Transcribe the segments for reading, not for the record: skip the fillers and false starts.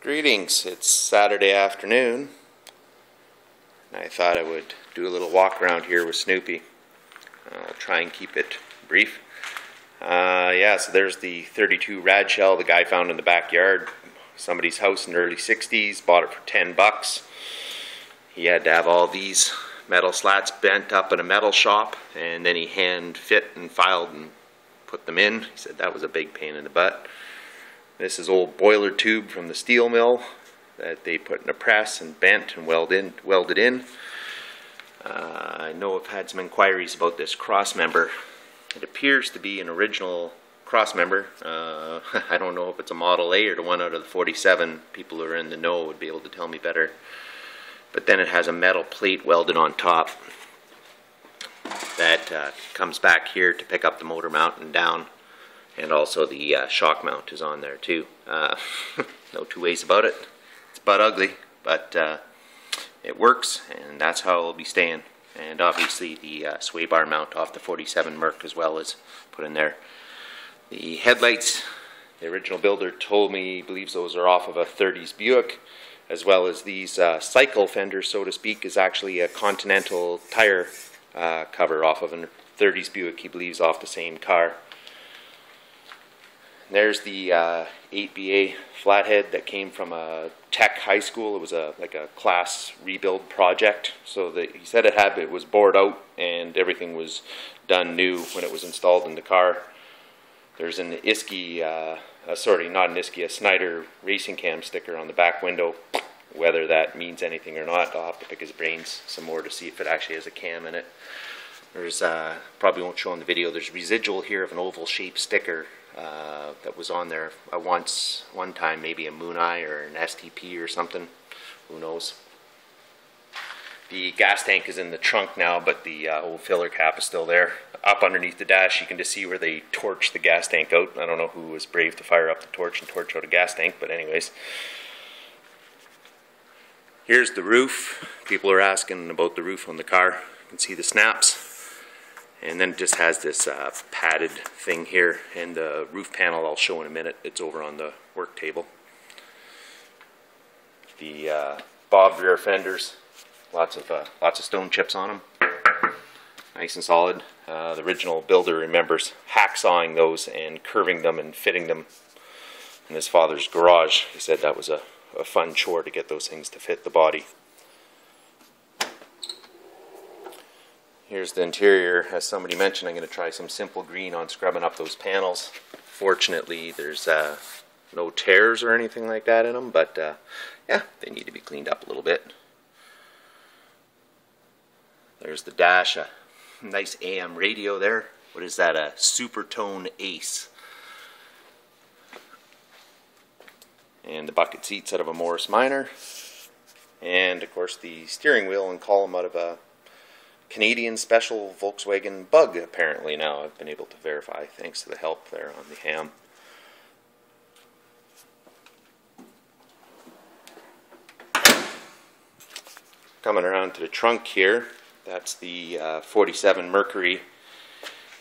Greetings, it's Saturday afternoon, and I thought I would do a little walk around here with Snoopy. I'll try and keep it brief. So there's the 32 rad shell the guy found in the backyard. Somebody's house in the early 60s, bought it for 10 bucks. He had to have all these metal slats bent up in a metal shop, and then he hand fit and filed and put them in. He said that was a big pain in the butt. This is old boiler tube from the steel mill that they put in a press and bent and welded in. I know I've had some inquiries about this cross member. It appears to be an original cross member. I don't know if it's a Model A or the one out of the 47. People who are in the know would be able to tell me better. But then it has a metal plate welded on top that comes back here to pick up the motor mount and down. And also the shock mount is on there too. No two ways about it. It's butt ugly, but it works, and that's how it'll be staying. And obviously the sway bar mount off the 47 Merc as well is put in there. The headlights, the original builder told me he believes those are off of a 30s Buick, as well as these cycle fenders, so to speak, is actually a Continental tire cover off of a 30s Buick, he believes, off the same car. There's the 8BA flathead that came from a tech high school. It was like a class rebuild project. So he said it was bored out and everything was done new when it was installed in the car. There's an Isky, a Snyder racing cam sticker on the back window. Whether that means anything or not, I'll have to pick his brains some more to see if it actually has a cam in it. There's, probably won't show on the video, there's residual here of an oval shaped sticker that was on there one time, maybe a Moon Eye or an STP or something, who knows. The gas tank is in the trunk now, but the old filler cap is still there. Up underneath the dash you can just see where they torched the gas tank out. I don't know who was brave to fire up the torch and torch out a gas tank, but anyways. Here's the roof. People are asking about the roof on the car. You can see the snaps. And then it just has this padded thing here, and the roof panel I'll show in a minute. It's over on the work table. The bobbed rear fenders, lots of stone chips on them, nice and solid. The original builder remembers hacksawing those and curving them and fitting them in his father's garage. He said that was a fun chore to get those things to fit the body. Here's the interior. As somebody mentioned, I'm going to try some simple green on scrubbing up those panels. Fortunately, there's no tears or anything like that in them, but yeah, they need to be cleaned up a little bit. There's the dash, a nice AM radio there. What is that? A Supertone Ace. And the bucket seats out of a Morris Minor. And of course the steering wheel and column out of a Canadian special Volkswagen Bug, apparently now. I've been able to verify thanks to the help there on the ham. Coming around to the trunk here, that's the 47 Mercury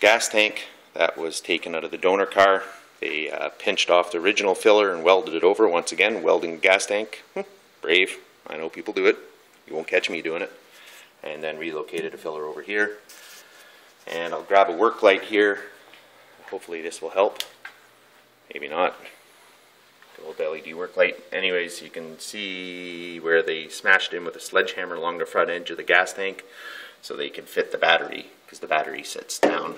gas tank that was taken out of the donor car. They pinched off the original filler and welded it over once again, welding the gas tank. Brave. I know people do it. You won't catch me doing it. And then relocated a filler over here. And I'll grab a work light here. Hopefully this will help. Maybe not. Good old LED work light. Anyways, you can see where they smashed in with a sledgehammer along the front edge of the gas tank so they can fit the battery, because the battery sits down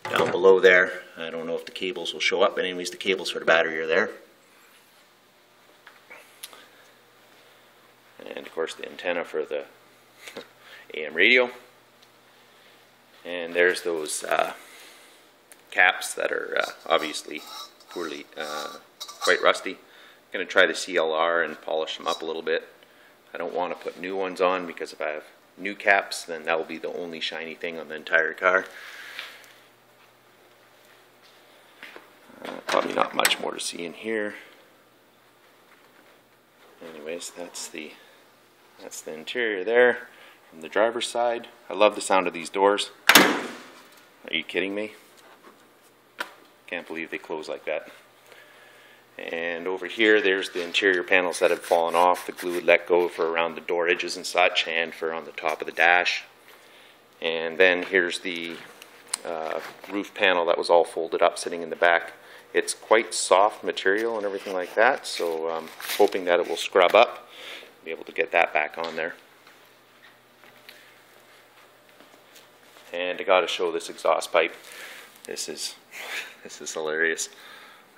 below there. I don't know if the cables will show up, but anyways, the cables for the battery are there. And of course the antenna for the AM radio. And there's those caps that are obviously poorly, quite rusty. I'm going to try the CLR and polish them up a little bit. I don't want to put new ones on, because if I have new caps, then that will be the only shiny thing on the entire car. Probably not much more to see in here. Anyways, that's the interior there from the driver's side. I love the sound of these doors. Are you kidding me? Can't believe they close like that. And over here, there's the interior panels that had fallen off. The glue had let go for around the door edges and such, and for on the top of the dash. And then here's the roof panel that was all folded up sitting in the back. It's quite soft material and everything like that, so I'm hoping that it will scrub up, be able to get that back on there. And I got to show this exhaust pipe. This is hilarious.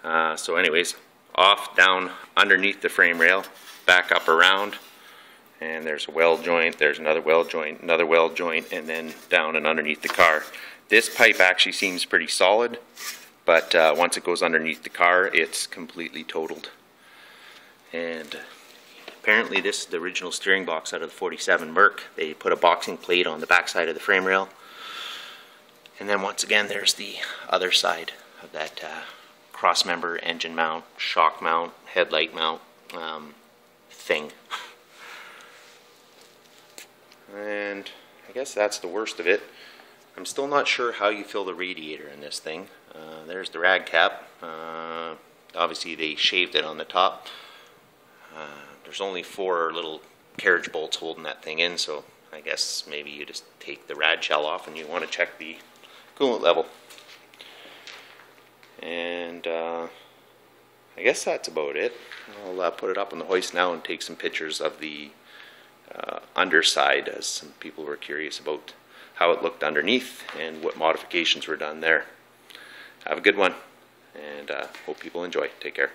So anyways, off, down, underneath the frame rail, back up around, and there's a weld joint, there's another weld joint, and then down and underneath the car. This pipe actually seems pretty solid, but once it goes underneath the car, it's completely totaled. And apparently this is the original steering box out of the 47 Merc. They put a boxing plate on the back side of the frame rail. And then once again, there's the other side of that cross member engine mount, shock mount, headlight mount thing. And I guess that's the worst of it. I'm still not sure how you fill the radiator in this thing. There's the rag cap. Obviously they shaved it on the top. There's only 4 little carriage bolts holding that thing in, so I guess maybe you just take the rad shell off and you want to check the coolant level. And I guess that's about it. I'll put it up on the hoist now and take some pictures of the underside, as some people were curious about how it looked underneath and what modifications were done there. Have a good one, and hope people enjoy. Take care.